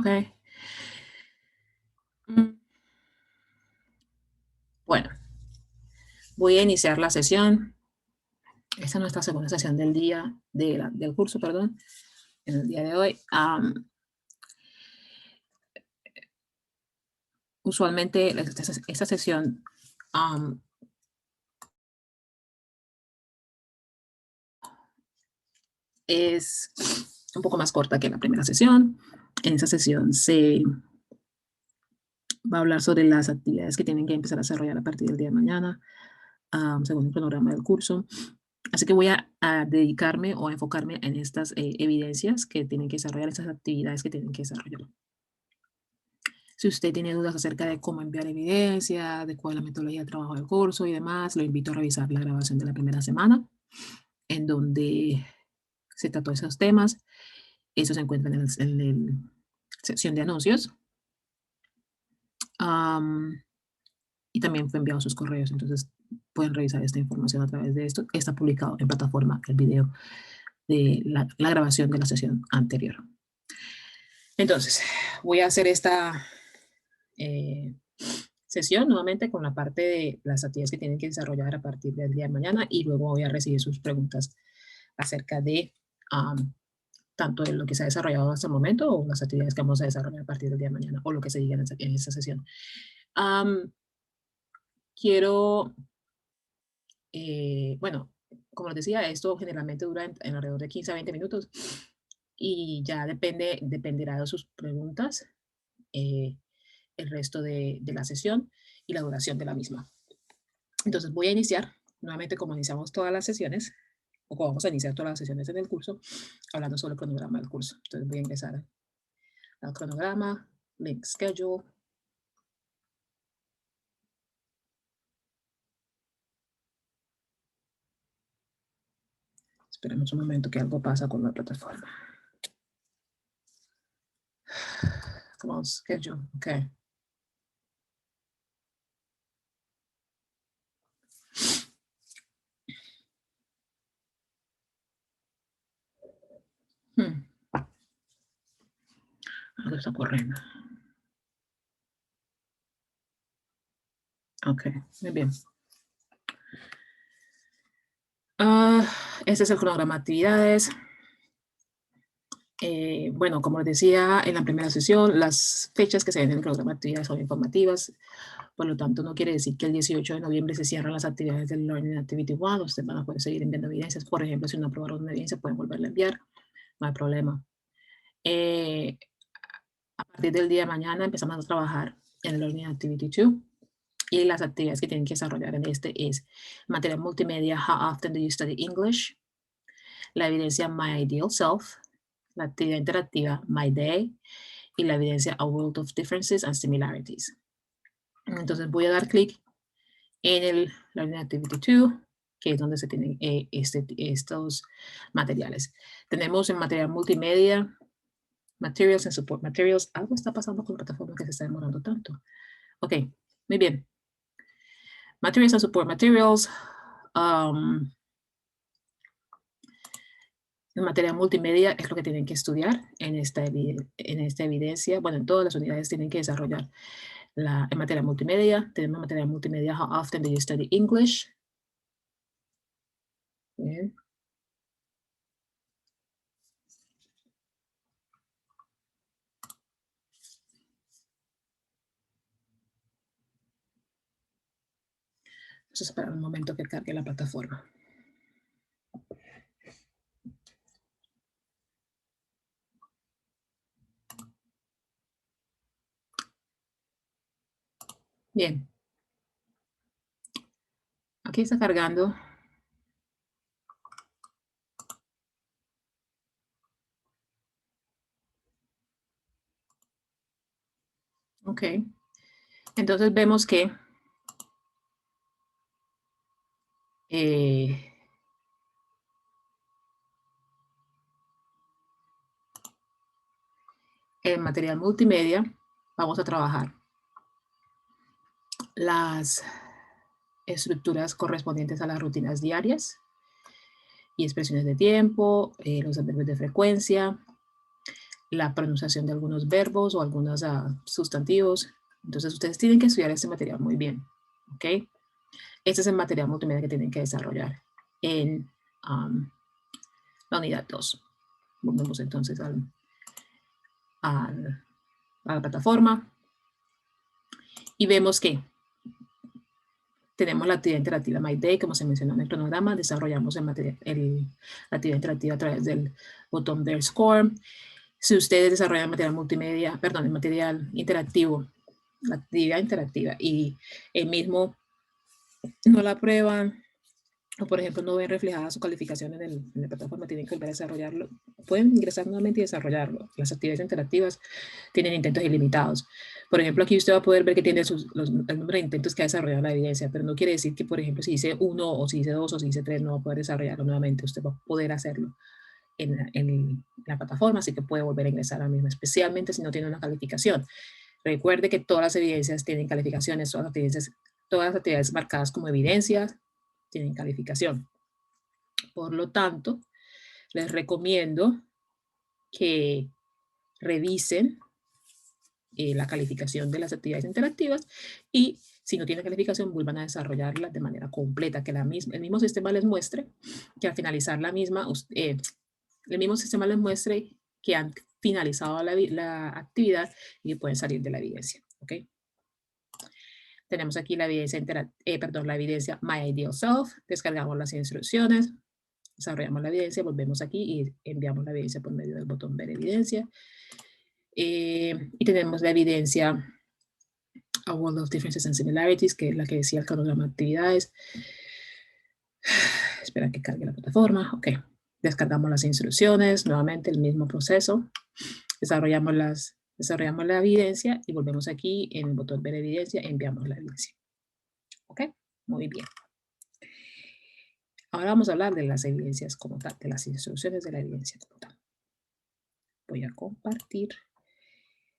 Ok. Mm, Bueno, voy a iniciar la sesión. Esta es nuestra segunda sesión del día, del curso, perdón, en el día de hoy. Usualmente esta sesión am, es un poco más corta que la primera sesión. En esa sesión se va a hablar sobre las actividades que tienen que empezar a desarrollar a partir del día de mañana, según el cronograma del curso. Así que voy a dedicarme o a enfocarme en estas evidencias que tienen que desarrollar, estas actividades que tienen que desarrollar. Si usted tiene dudas acerca de cómo enviar evidencia, de cuál es la metodología de trabajo del curso y demás, lo invito a revisar la grabación de la primera semana, en donde se trató esos temas. Eso se encuentra en la sección de anuncios. Y también fue enviado a sus correos, entonces pueden revisar esta información a través de esto. Está publicado en plataforma el video de la grabación de la sesión anterior. Entonces, voy a hacer esta sesión nuevamente con la parte de las actividades que tienen que desarrollar a partir del día de mañana y luego voy a recibir sus preguntas acerca de tanto de lo que se ha desarrollado hasta el momento o las actividades que vamos a desarrollar a partir del día de mañana o lo que se diga en esta sesión. Quiero, bueno, como les decía, esto generalmente dura en alrededor de 15 a 20 minutos y ya dependerá de sus preguntas el resto de la sesión y la duración de la misma. Entonces voy a iniciar, nuevamente como iniciamos todas las sesiones, o como vamos a iniciar todas las sesiones en el curso, hablando sobre el cronograma del curso. Entonces voy a ingresar al cronograma, link schedule. Esperemos un momento que algo pasa con la plataforma. Come on, schedule, ok. Algo está corriendo. Ok, muy bien. Este es el cronograma de actividades. Bueno, como les decía en la primera sesión, las fechas que se ven en el cronograma de actividades son informativas. Por lo tanto, no quiere decir que el 18 de noviembre se cierran las actividades del Learning Activity 1. Ustedes van a poder seguir enviando evidencias. Por ejemplo, si no aprobaron una evidencia, pueden volverla a enviar. No hay problema. A partir del día de mañana empezamos a trabajar en el Learning Activity 2. Y las actividades que tienen que desarrollar en este es material multimedia, How Often Do You Study English? La evidencia My Ideal Self, la actividad interactiva My Day y la evidencia A World of Differences and Similarities. Entonces voy a dar clic en el Learning Activity 2, que es donde se tienen estos materiales. Tenemos en material multimedia, Materials and Support Materials. Algo está pasando con la plataforma que se está demorando tanto. Ok, muy bien. Materials and Support Materials. En materia multimedia es lo que tienen que estudiar en esta evidencia. Bueno, en todas las unidades tienen que desarrollar en materia multimedia. Tenemos materia multimedia, How Often Do You Study English? Bien. Vamos a esperar un momento que cargue la plataforma. Bien. Aquí está cargando. Ok. Entonces vemos que en material multimedia vamos a trabajar las estructuras correspondientes a las rutinas diarias y expresiones de tiempo, los adverbios de frecuencia, la pronunciación de algunos verbos o algunos sustantivos. Entonces ustedes tienen que estudiar este material muy bien, ¿ok? Este es el material multimedia que tienen que desarrollar en la unidad 2. Volvemos entonces a la plataforma y vemos que tenemos la actividad interactiva My Day, como se mencionó en el cronograma. Desarrollamos la actividad interactiva a través del botón del Score. Si ustedes desarrollan material multimedia, perdón, el material interactivo, la actividad interactiva y el mismo no la aprueban, o por ejemplo no ven reflejada su calificación en la plataforma, tienen que volver a desarrollarlo, pueden ingresar nuevamente y desarrollarlo. Las actividades interactivas tienen intentos ilimitados. Por ejemplo, aquí usted va a poder ver que tiene el número de intentos que ha desarrollado la evidencia, pero no quiere decir que, por ejemplo, si dice 1 o si dice 2 o si dice 3, no va a poder desarrollarlo nuevamente. Usted va a poder hacerlo en la plataforma, así que puede volver a ingresar a la misma, especialmente si no tiene una calificación. Recuerde que todas las evidencias tienen calificaciones, todas las actividades marcadas como evidencias tienen calificación. Por lo tanto, les recomiendo que revisen la calificación de las actividades interactivas y si no tiene calificación, vuelvan a desarrollarla de manera completa, que el mismo sistema les muestre que al finalizar la misma, el mismo sistema les muestre que han finalizado la actividad y pueden salir de la evidencia. ¿Okay? Tenemos aquí la evidencia, la evidencia My Ideal Self. Descargamos las instrucciones, desarrollamos la evidencia, volvemos aquí y enviamos la evidencia por medio del botón Ver Evidencia. Y tenemos la evidencia A World of Differences and Similarities, que es la que decía el cronograma de actividades. Espera que cargue la plataforma. Ok. Descargamos las instrucciones, nuevamente el mismo proceso. Desarrollamos la evidencia y volvemos aquí en el botón Ver Evidencia, enviamos la evidencia. Ok, muy bien. Ahora vamos a hablar de las evidencias como tal, de las instrucciones de la evidencia como tal. Voy a compartir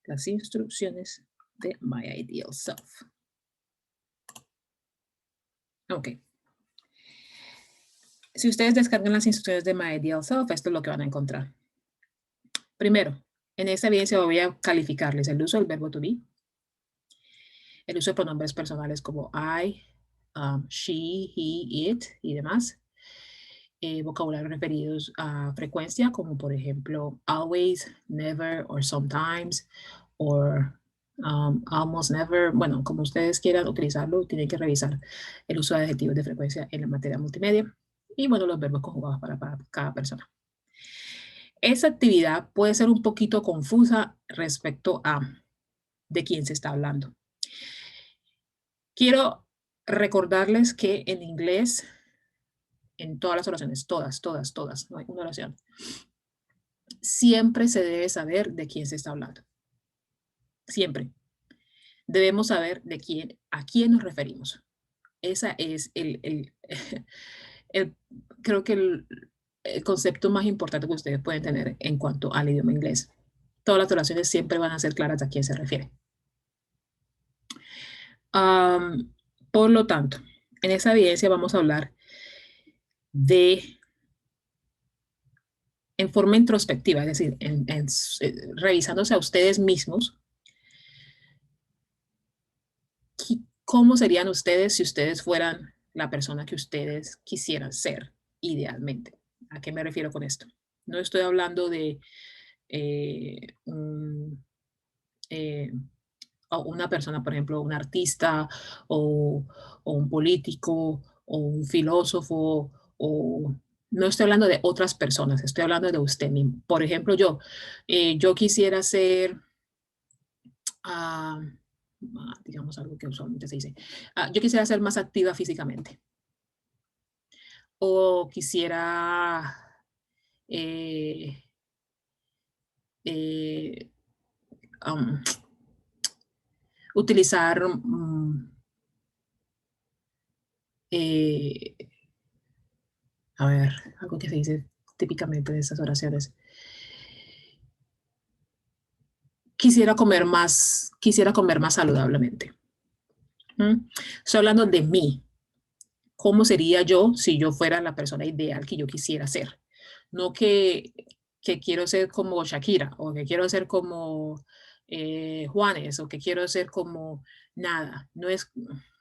las instrucciones de My Ideal Self. Ok. Si ustedes descargan las instrucciones de My Ideal Self, esto es lo que van a encontrar. Primero, en esta evidencia voy a calificarles el uso del verbo to be, el uso de pronombres personales como I, she, he, it y demás. Vocabularios referidos a frecuencia, como por ejemplo always, never, or sometimes, or almost never. Bueno, como ustedes quieran utilizarlo, tienen que revisar el uso de adjetivos de frecuencia en la materia multimedia y bueno, los verbos conjugados para cada persona. Esa actividad puede ser un poquito confusa respecto a de quién se está hablando. Quiero recordarles que en inglés, en todas las oraciones, todas, no hay una oración, siempre se debe saber de quién se está hablando. Siempre. Debemos saber a quién nos referimos. Esa es creo que el concepto más importante que ustedes pueden tener en cuanto al idioma inglés. Todas las oraciones siempre van a ser claras a quién se refiere. Por lo tanto, en esa evidencia vamos a hablar en forma introspectiva, es decir, revisándose a ustedes mismos, ¿cómo serían ustedes si ustedes fueran la persona que ustedes quisieran ser idealmente? ¿A qué me refiero con esto? No estoy hablando de una persona, por ejemplo, un artista o un político o un filósofo o no estoy hablando de otras personas, estoy hablando de usted mismo. Por ejemplo, yo quisiera ser, digamos algo que usualmente se dice, yo quisiera ser más activa físicamente. O quisiera utilizar a ver, algo que se dice típicamente de estas oraciones. Quisiera comer más saludablemente. Estoy hablando de mí. ¿Cómo sería yo si yo fuera la persona ideal que yo quisiera ser? No que que quiero ser como Shakira, o que quiero ser como Juanes, o que quiero ser como nada.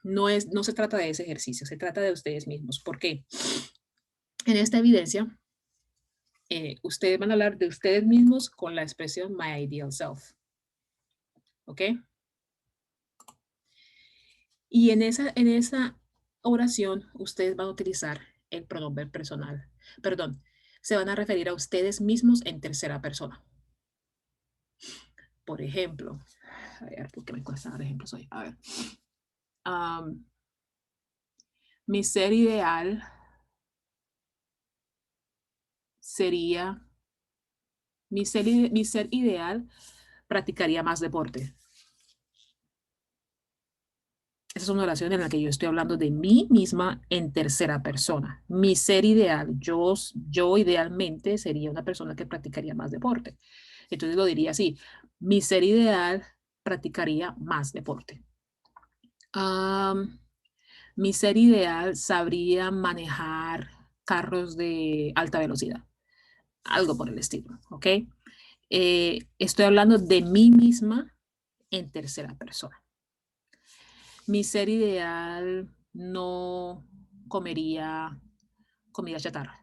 No se trata de ese ejercicio, se trata de ustedes mismos. ¿Por qué? En esta evidencia, ustedes van a hablar de ustedes mismos con la expresión my ideal self. ¿Ok? Y en esa oración, ustedes van a utilizar el pronombre personal. Perdón, se van a referir a ustedes mismos en tercera persona. Por ejemplo, a ver, ¿por qué me cuesta dar ejemplos hoy? A ver. Mi ser ideal sería, mi ser ideal practicaría más deporte. Esa es una oración en la que yo estoy hablando de mí misma en tercera persona. Mi ser ideal, yo idealmente sería una persona que practicaría más deporte. Entonces lo diría así, mi ser ideal practicaría más deporte. Mi ser ideal sabría manejar carros de alta velocidad, algo por el estilo, ¿ok? Estoy hablando de mí misma en tercera persona. Mi ser ideal no comería comida chatarra.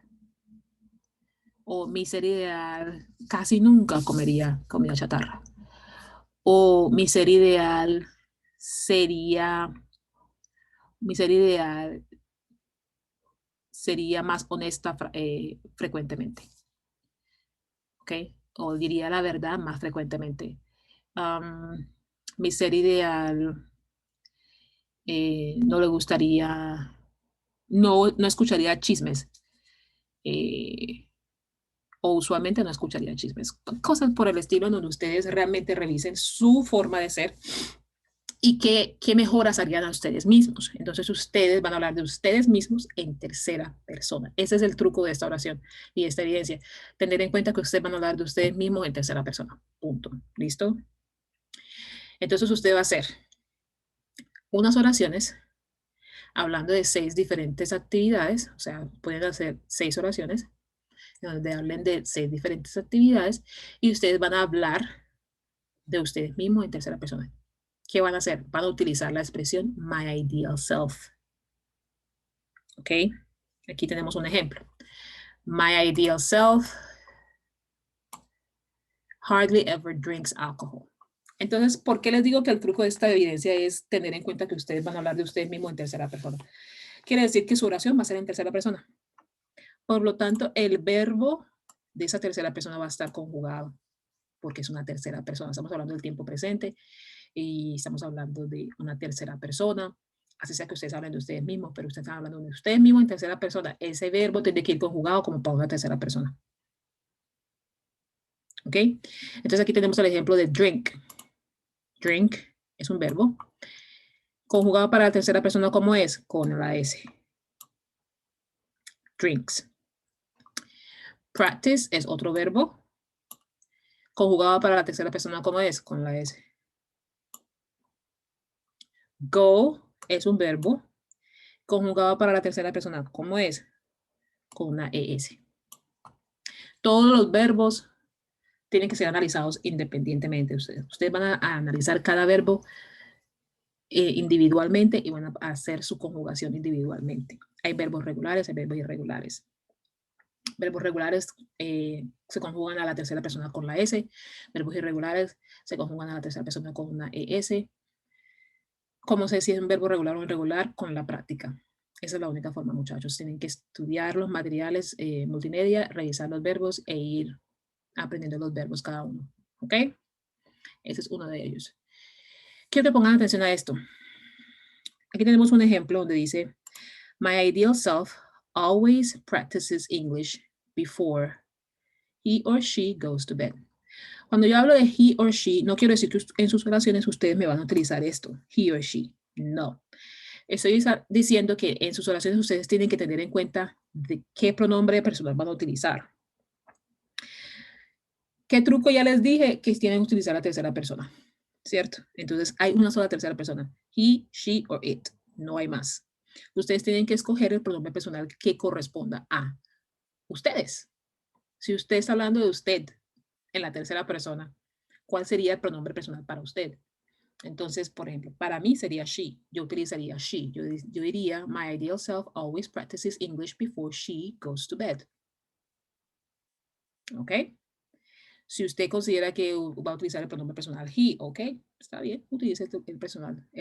O mi ser ideal casi nunca comería comida chatarra. O mi ser ideal sería más honesta frecuentemente. ¿Ok? O diría la verdad más frecuentemente. Mi ser ideal no le gustaría, no escucharía chismes. O usualmente no escucharía chismes. Cosas por el estilo en donde ustedes realmente revisen su forma de ser y qué mejoras harían a ustedes mismos. Entonces ustedes van a hablar de ustedes mismos en tercera persona. Ese es el truco de esta oración y esta evidencia. Tener en cuenta que ustedes van a hablar de ustedes mismos en tercera persona. Punto. ¿Listo? Entonces usted va a hacer unas oraciones hablando de 6 diferentes actividades, o sea, pueden hacer 6 oraciones donde hablen de 6 diferentes actividades y ustedes van a hablar de ustedes mismos en tercera persona. ¿Qué van a hacer? Van a utilizar la expresión my ideal self. ¿Ok? Aquí tenemos un ejemplo. My ideal self hardly ever drinks alcohol. Entonces, ¿por qué les digo que el truco de esta evidencia es tener en cuenta que ustedes van a hablar de ustedes mismos en tercera persona? Quiere decir que su oración va a ser en tercera persona. Por lo tanto, el verbo de esa tercera persona va a estar conjugado porque es una tercera persona. Estamos hablando del tiempo presente y estamos hablando de una tercera persona. Así sea que ustedes hablen de ustedes mismos, pero ustedes están hablando de ustedes mismos en tercera persona. Ese verbo tiene que ir conjugado como para una tercera persona. ¿Ok? Entonces aquí tenemos el ejemplo de drink. Drink es un verbo. Conjugado para la tercera persona, ¿cómo es? Con la S. Drinks. Practice es otro verbo. Conjugado para la tercera persona, ¿cómo es? Con la S. Go es un verbo. Conjugado para la tercera persona, ¿cómo es? Con una ES. Todos los verbos tienen que ser analizados independientemente de ustedes. Ustedes van a analizar cada verbo individualmente y van a hacer su conjugación individualmente. Hay verbos regulares, hay verbos irregulares. Verbos regulares se conjugan a la tercera persona con la S. Verbos irregulares se conjugan a la tercera persona con una ES. ¿Cómo sé si es un verbo regular o irregular? Con la práctica. Esa es la única forma, muchachos. Tienen que estudiar los materiales multimedia, revisar los verbos e ir aprendiendo los verbos cada uno. ¿Ok? Ese es uno de ellos. Quiero que pongan atención a esto. Aquí tenemos un ejemplo donde dice, my ideal self always practices English before he or she goes to bed. Cuando yo hablo de he or she, no quiero decir que en sus oraciones ustedes me van a utilizar esto, he or she. No. Estoy diciendo que en sus oraciones ustedes tienen que tener en cuenta de qué pronombre personal van a utilizar. ¿Qué truco ya les dije? Que tienen que utilizar la tercera persona, ¿cierto? Entonces hay una sola tercera persona, he, she or it, no hay más. Ustedes tienen que escoger el pronombre personal que corresponda a ustedes, Si usted está hablando de usted en la tercera persona, ¿cuál sería el pronombre personal para usted? Entonces, por ejemplo, para mí sería she. Yo utilizaría she. Yo diría, my ideal self always practices English before she goes to bed. ¿Ok? Si usted considera que va a utilizar el pronombre personal he, ok, está bien, utilice el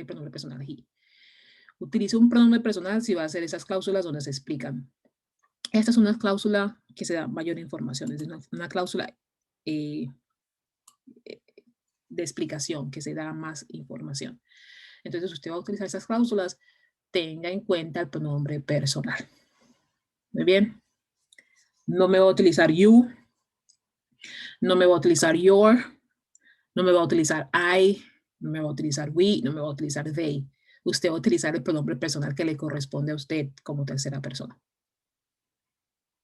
pronombre personal he. Utilice un pronombre personal si va a hacer esas cláusulas donde se explican. Esta es una cláusula que se da mayor información, es una cláusula de explicación, que se da más información. Entonces, usted va a utilizar esas cláusulas, tenga en cuenta el pronombre personal. Muy bien. No me va a utilizar you, no me va a utilizar your, no me va a utilizar I, no me va a utilizar we, no me va a utilizar they. Usted va a utilizar el pronombre personal que le corresponde a usted como tercera persona.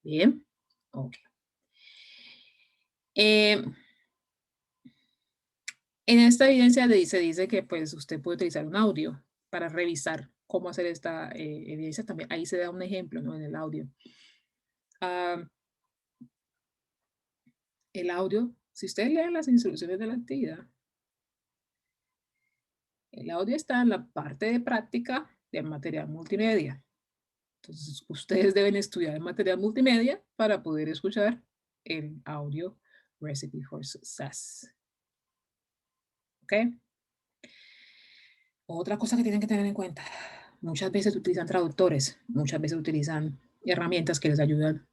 Bien. Ok. En esta evidencia se dice que pues usted puede utilizar un audio para revisar cómo hacer esta evidencia también. Ahí se da un ejemplo, ¿no? En el audio. El audio, si usted lee las instrucciones de la actividad, el audio está en la parte de práctica del material multimedia. Entonces, ustedes deben estudiar el material multimedia para poder escuchar el audio Recipe for Success. ¿Ok? Otra cosa que tienen que tener en cuenta, muchas veces utilizan traductores, muchas veces utilizan herramientas que les ayudan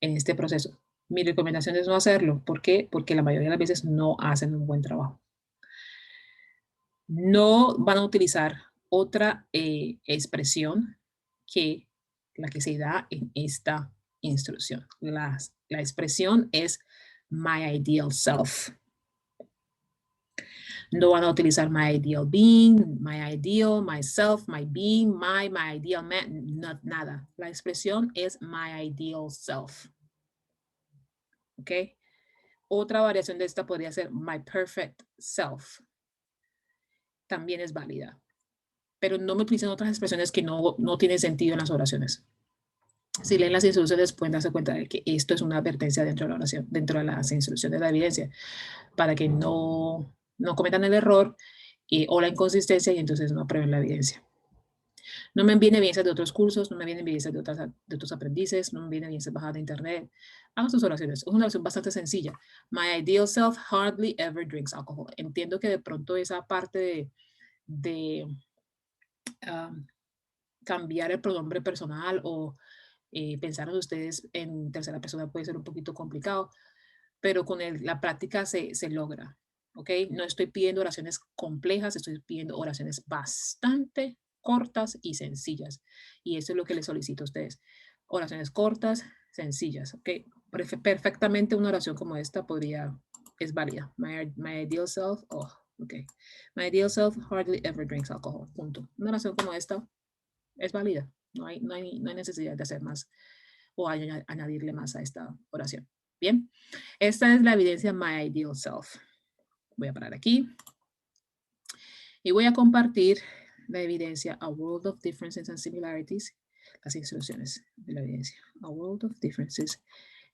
en este proceso. Mi recomendación es no hacerlo. ¿Por qué? Porque la mayoría de las veces no hacen un buen trabajo. No van a utilizar otra expresión que la que se da en esta instrucción. La expresión es my ideal self. No van a utilizar my ideal being, my ideal, myself, my being, my ideal man, nada. La expresión es my ideal self. ¿Ok? Otra variación de esta podría ser my perfect self. También es válida. Pero no me utilicen otras expresiones que no tienen sentido en las oraciones. Si leen las instrucciones pueden darse cuenta de que esto es una advertencia dentro de la oración, dentro de las instrucciones de la evidencia, para que no cometan el error o la inconsistencia y entonces no aprueben la evidencia. No me envíen evidencias de otros cursos, no me envíen evidencias de otros aprendices, no me envíen evidencias bajadas de internet. Hagan sus oraciones. Es una oración bastante sencilla. My ideal self hardly ever drinks alcohol. Entiendo que de pronto esa parte de cambiar el pronombre personal o pensar en ustedes en tercera persona puede ser un poquito complicado, pero con la práctica se logra, ¿ok? No estoy pidiendo oraciones complejas, estoy pidiendo oraciones bastante cortas y sencillas. Y eso es lo que les solicito a ustedes. Oraciones cortas, sencillas, ¿ok? Perfectamente una oración como esta es válida. My ideal self, ok. My ideal self hardly ever drinks alcohol, punto. Una oración como esta es válida. No hay necesidad de hacer más o añadirle más a esta oración. Bien, esta es la evidencia My Ideal Self. Voy a parar aquí y voy a compartir la evidencia A World of Differences and Similarities, las instrucciones de la evidencia. A World of Differences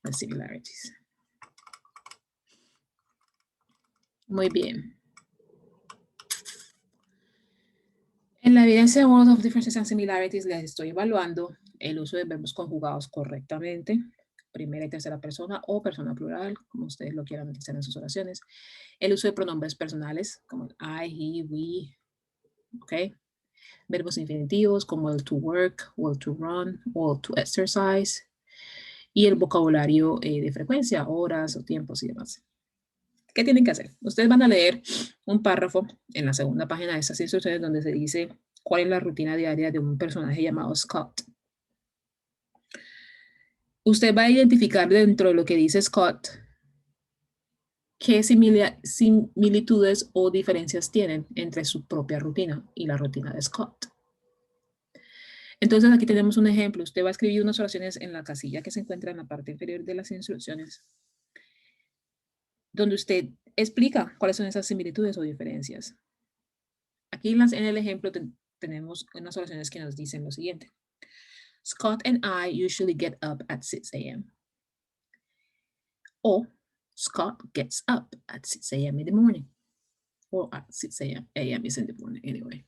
and Similarities. Muy bien. En la evidencia World of Differences and Similarities les estoy evaluando el uso de verbos conjugados correctamente, primera y tercera persona o persona plural, como ustedes lo quieran utilizar en sus oraciones. El uso de pronombres personales, como I, he, we, ¿ok? Verbos infinitivos como el to work, o el to run, o el to exercise. Y el vocabulario de frecuencia, horas o tiempos y demás. ¿Qué tienen que hacer? Ustedes van a leer un párrafo en la segunda página de estas instrucciones donde se dice cuál es la rutina diaria de un personaje llamado Scott. Usted va a identificar dentro de lo que dice Scott qué similitudes o diferencias tienen entre su propia rutina y la rutina de Scott. Entonces aquí tenemos un ejemplo. Usted va a escribir unas oraciones en la casilla que se encuentra en la parte inferior de las instrucciones, donde usted explica cuáles son esas similitudes o diferencias. Aquí en el ejemplo tenemos unas oraciones que nos dicen lo siguiente. Scott and I usually get up at 6 a.m. O Scott gets up at 6 a.m. in the morning. Or at 6 a.m. is in the morning anyway.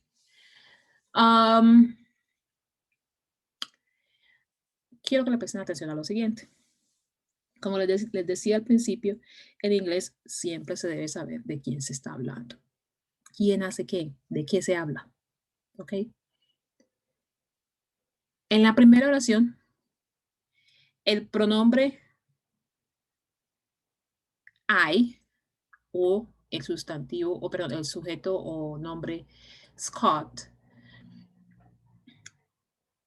Quiero que le presten atención a lo siguiente. Como les decía al principio, en inglés siempre se debe saber de quién se está hablando. ¿Quién hace qué? ¿De qué se habla? ¿Ok? En la primera oración, el pronombre I o el sustantivo, o perdón, el sujeto o nombre Scott,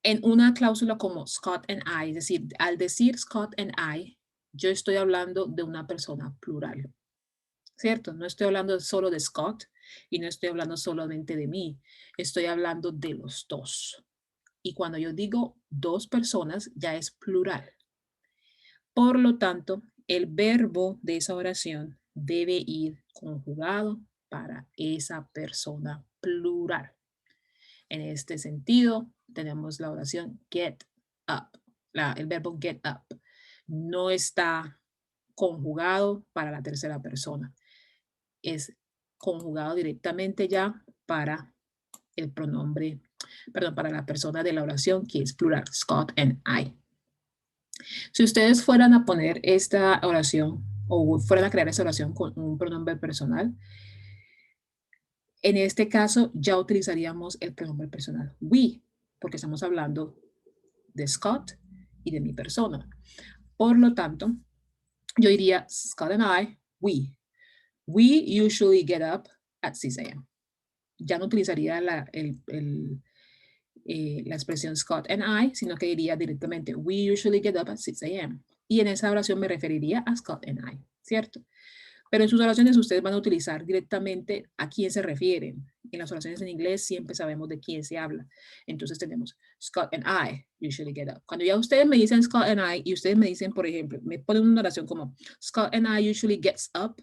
en una cláusula como Scott and I, es decir, al decir Scott and I, yo estoy hablando de una persona plural, ¿cierto? No estoy hablando solo de Scott y no estoy hablando solamente de mí, estoy hablando de los dos. Y cuando yo digo dos personas, ya es plural. Por lo tanto, el verbo de esa oración debe ir conjugado para esa persona plural. En este sentido, tenemos la oración get up. El verbo get up no está conjugado para la tercera persona. Es conjugado directamente ya para el pronombre, perdón, para la persona de la oración que es plural, Scott and I. Si ustedes fueran a poner esta oración o fueran a crear esta oración con un pronombre personal, en este caso ya utilizaríamos el pronombre personal we, porque estamos hablando de Scott y de mi persona. Por lo tanto, yo diría Scott and I, we. We usually get up at 6 a.m. Ya no utilizaría la expresión Scott and I, sino que diría directamente we usually get up at 6 a.m. Y en esa oración me referiría a Scott and I, ¿cierto? Pero en sus oraciones ustedes van a utilizar directamente a quién se refieren. En las oraciones en inglés siempre sabemos de quién se habla. Entonces tenemos Scott and I usually get up. Cuando ya ustedes me dicen Scott and I y ustedes me dicen, por ejemplo, me ponen una oración como Scott and I usually gets up,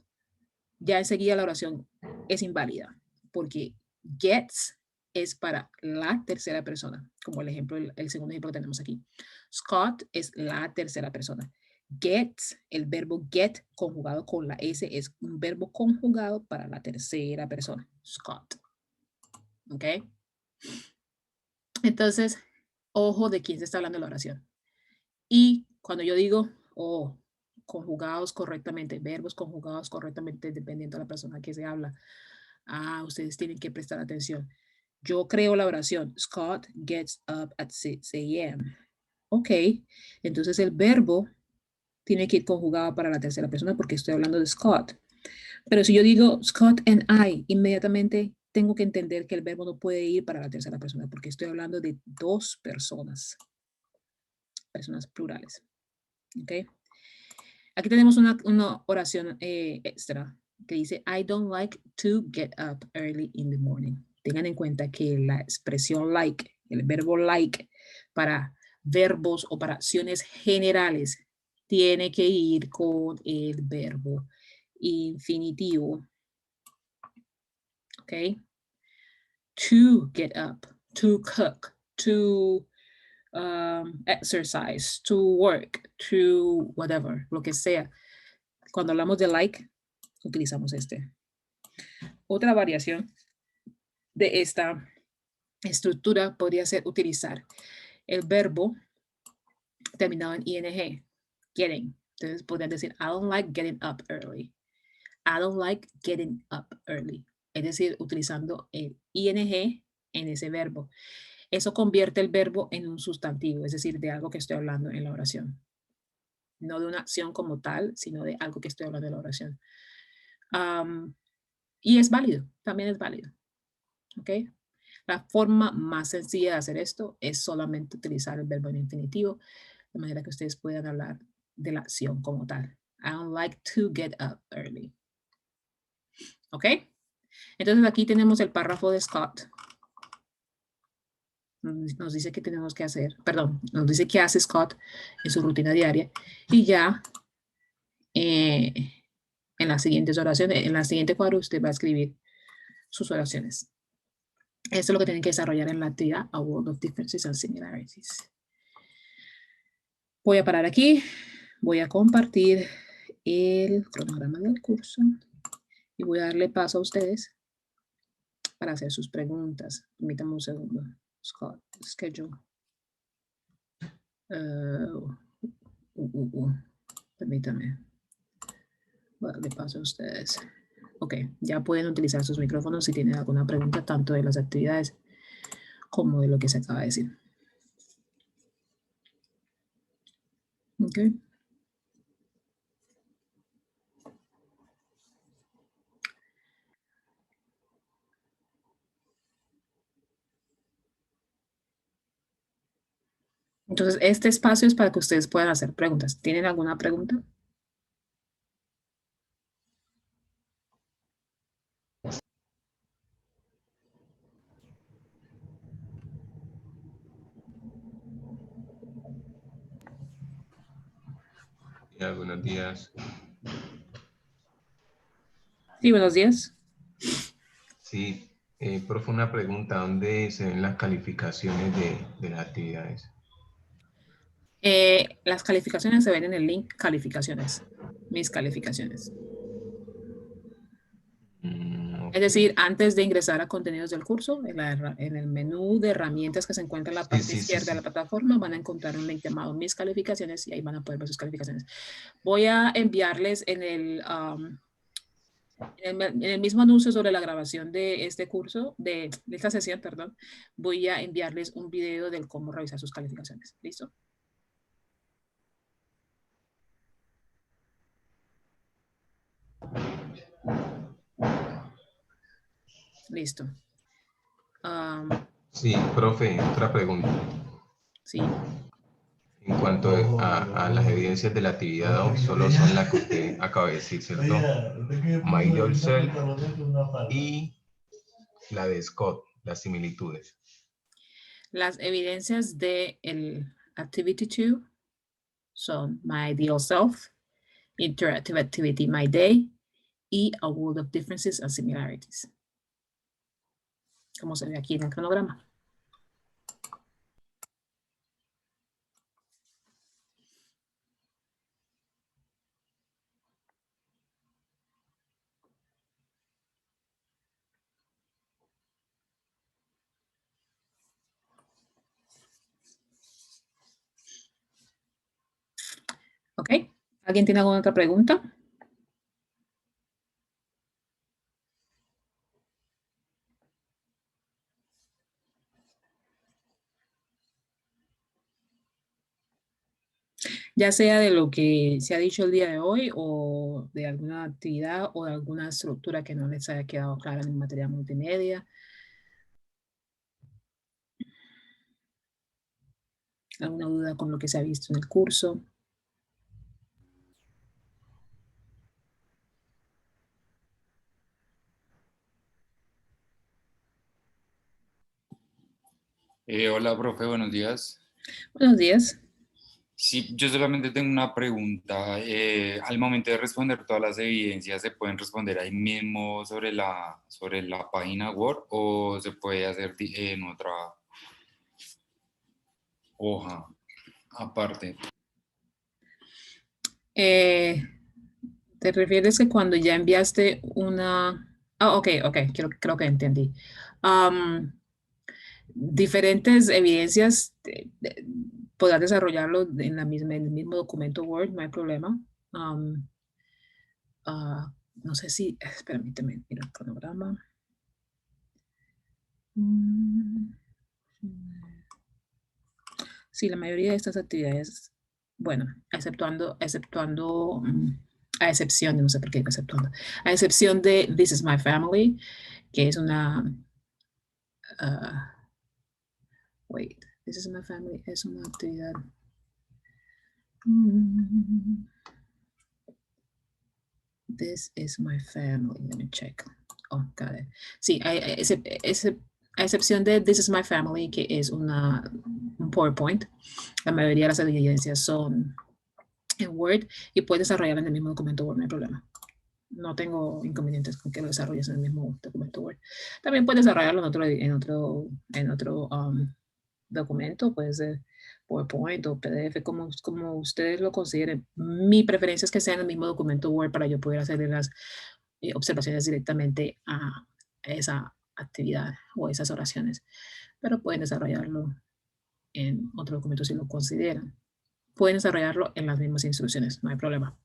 ya enseguida la oración es inválida porque gets es para la tercera persona, como el ejemplo, el segundo ejemplo que tenemos aquí. Scott es la tercera persona. Get, el verbo get conjugado con la S es un verbo conjugado para la tercera persona. Scott. ¿Ok? Entonces, ojo de quién se está hablando en la oración. Y cuando yo digo, conjugados correctamente, verbos conjugados correctamente, dependiendo de la persona que se habla, ustedes tienen que prestar atención. Yo creo la oración, Scott gets up at 6 a.m. Ok, entonces el verbo tiene que ir conjugado para la tercera persona porque estoy hablando de Scott. Pero si yo digo Scott and I, inmediatamente tengo que entender que el verbo no puede ir para la tercera persona porque estoy hablando de dos personas, personas plurales. Ok. Aquí tenemos una oración extra que dice, I don't like to get up early in the morning. Tengan en cuenta que la expresión like, el verbo like, para verbos o para acciones generales, tiene que ir con el verbo infinitivo. ¿Ok? To get up, to cook, to exercise, to work, to whatever, lo que sea. Cuando hablamos de like, utilizamos este. Otra variación de esta estructura podría ser utilizar el verbo terminado en ing, getting. Entonces podrían decir, I don't like getting up early. I don't like getting up early. Es decir, utilizando el ing en ese verbo. Eso convierte el verbo en un sustantivo, es decir, de algo que estoy hablando en la oración. No de una acción como tal, sino de algo que estoy hablando en la oración. Y es válido, también es válido. ¿Ok? La forma más sencilla de hacer esto es solamente utilizar el verbo en infinitivo, de manera que ustedes puedan hablar de la acción como tal. I don't like to get up early. ¿Ok? Entonces aquí tenemos el párrafo de Scott. Nos dice que tenemos que hacer, perdón, nos dice qué hace Scott en su rutina diaria. Y ya en las siguientes oraciones, en la siguiente cuadro usted va a escribir sus oraciones. Esto es lo que tienen que desarrollar en la actividad A World of Differences and Similarities. Voy a parar aquí, voy a compartir el cronograma del curso y voy a darle paso a ustedes para hacer sus preguntas. Permítanme un segundo. Schedule. Permítame. Voy a darle paso a ustedes. Ok, ya pueden utilizar sus micrófonos si tienen alguna pregunta, tanto de las actividades como de lo que se acaba de decir. Ok. Entonces, este espacio es para que ustedes puedan hacer preguntas. ¿Tienen alguna pregunta? Buenos días. Sí, buenos días. Sí, profe, una pregunta. ¿Dónde se ven las calificaciones de las actividades? Las calificaciones se ven en el link calificaciones, mis calificaciones. Okay. Es decir, antes de ingresar a contenidos del curso, en el menú de herramientas que se encuentra en la parte izquierda de la plataforma, van a encontrar un link llamado mis calificaciones y ahí van a poder ver sus calificaciones. Voy a enviarles en el mismo anuncio sobre la grabación de este curso, de esta sesión, perdón, voy a enviarles un video del cómo revisar sus calificaciones. ¿Listo? Listo. Sí, profe, otra pregunta. Sí. En cuanto a las evidencias de la actividad, solo son las que usted acaba de decir, ¿cierto? My Yourself y la de Scott, las similitudes. Las evidencias de el Activity 2 son My Ideal Self, Interactive Activity My Day y A World of Differences and Similarities, como se ve aquí en el cronograma. ¿Ok? ¿Alguien tiene alguna otra pregunta? Ya sea de lo que se ha dicho el día de hoy o de alguna actividad o de alguna estructura que no les haya quedado clara en materia multimedia. ¿Alguna duda con lo que se ha visto en el curso? Hola, profe, buenos días. Buenos días. Sí, yo solamente tengo una pregunta. Al momento de responder todas las evidencias, ¿se pueden responder ahí mismo sobre la página Word o se puede hacer en otra hoja aparte? ¿Te refieres que cuando ya enviaste una... ok, creo que entendí. Diferentes evidencias podrás desarrollarlo en en el mismo documento Word, no hay problema. No sé si, permíteme, mira el cronograma. Sí, la mayoría de estas actividades, bueno, a excepción, no sé por qué digo exceptuando, a excepción de This is my family, que es una, wait, This is my family es una actividad. This is my family, let me check. Oh, got it. Sí, a excepción de This is my family, que es un PowerPoint, la mayoría de las evidencias son en Word y puedes desarrollar en el mismo documento Word, no hay problema. No tengo inconvenientes con que lo desarrolles en el mismo documento Word. También puedes desarrollarlo en otro documento, puedes PowerPoint o PDF, como ustedes lo consideren. Mi preferencia es que sea en el mismo documento Word para yo poder hacerle las observaciones directamente a esa actividad o esas oraciones. Pero pueden desarrollarlo en otro documento si lo consideran. Pueden desarrollarlo en las mismas instrucciones, no hay problema.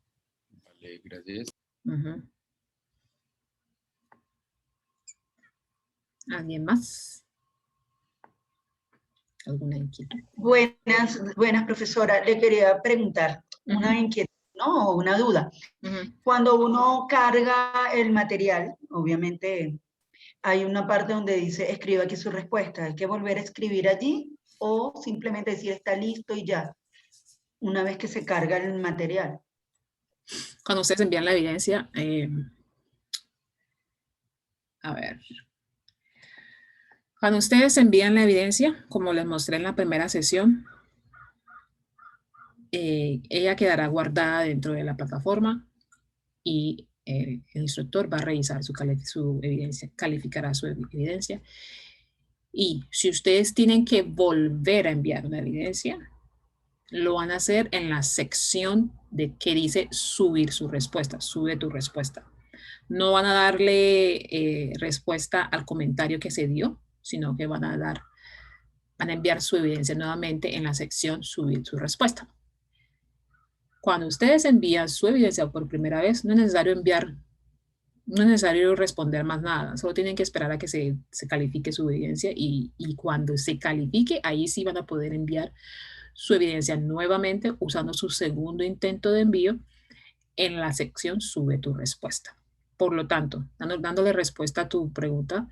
Vale, gracias. ¿Alguien más? ¿Alguna inquietud? Buenas, profesora. Le quería preguntar una inquietud, ¿no? O una duda. Cuando uno carga el material, obviamente hay una parte donde dice escriba aquí su respuesta. ¿Hay que volver a escribir allí o simplemente decir está listo y ya? Una vez que se carga el material. Cuando ustedes envían la evidencia, a ver. Cuando ustedes envían la evidencia, como les mostré en la primera sesión, ella quedará guardada dentro de la plataforma y el instructor va a revisar su evidencia, calificará su evidencia. Y si ustedes tienen que volver a enviar una evidencia, lo van a hacer en la sección de que dice subir su respuesta, sube tu respuesta. No van a darle respuesta al comentario que se dio, sino que van a enviar su evidencia nuevamente en la sección subir su respuesta. Cuando ustedes envían su evidencia por primera vez, no es necesario responder más nada, solo tienen que esperar a que se califique su evidencia y cuando se califique, ahí sí van a poder enviar su evidencia nuevamente usando su segundo intento de envío en la sección sube tu respuesta. Por lo tanto, dándole respuesta a tu pregunta,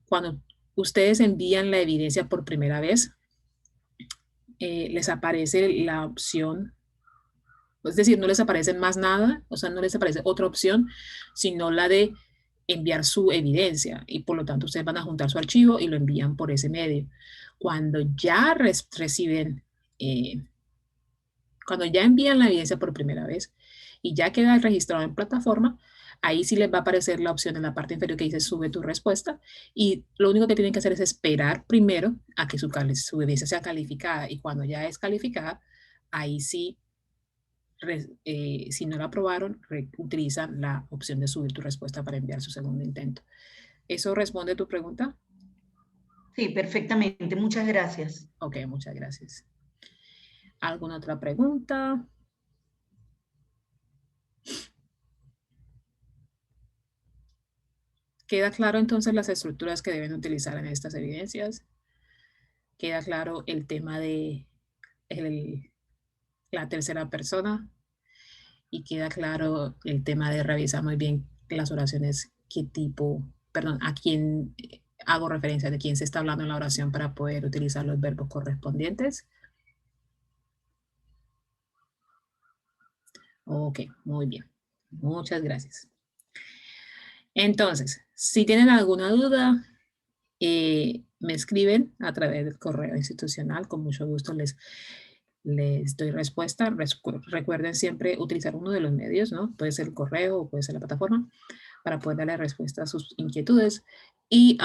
cuando ustedes envían la evidencia por primera vez, les aparece la opción, es decir, no les aparece más nada, o sea, no les aparece otra opción, sino la de enviar su evidencia y por lo tanto ustedes van a juntar su archivo y lo envían por ese medio. Cuando ya reciben, cuando ya envían la evidencia por primera vez y ya queda registrado en plataforma, ahí sí les va a aparecer la opción en la parte inferior que dice sube tu respuesta y lo único que tienen que hacer es esperar primero a que su evidencia sea calificada y cuando ya es calificada, ahí sí, si no la aprobaron, utilizan la opción de subir tu respuesta para enviar su segundo intento. ¿Eso responde a tu pregunta? Sí, perfectamente. Muchas gracias. Ok, muchas gracias. ¿Alguna otra pregunta? ¿Queda claro entonces las estructuras que deben utilizar en estas evidencias? ¿Queda claro el tema de la tercera persona? Y queda claro el tema de revisar muy bien las oraciones, a quién hago referencia, de quién se está hablando en la oración para poder utilizar los verbos correspondientes. Ok, muy bien. Muchas gracias. Entonces, si tienen alguna duda, me escriben a través del correo institucional. Con mucho gusto les doy respuesta. Recuerden siempre utilizar uno de los medios, ¿no? Puede ser el correo o puede ser la plataforma para poder darle respuesta a sus inquietudes. Y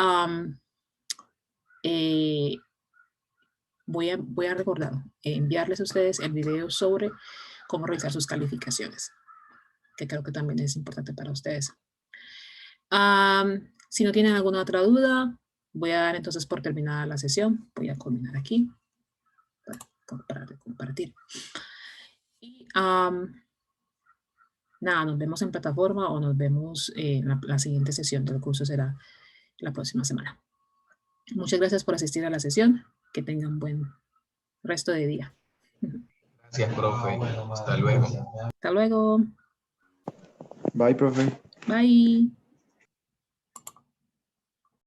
voy a recordar enviarles a ustedes el video sobre cómo realizar sus calificaciones, que creo que también es importante para ustedes. Si no tienen alguna otra duda, voy a dar entonces por terminada la sesión. Voy a culminar aquí para compartir. Y nada, nos vemos en plataforma o nos vemos en la siguiente sesión del curso será la próxima semana. Muchas gracias por asistir a la sesión. Que tengan un buen resto de día. Gracias, profe. Hasta luego. Hasta luego. Bye, profe. Bye.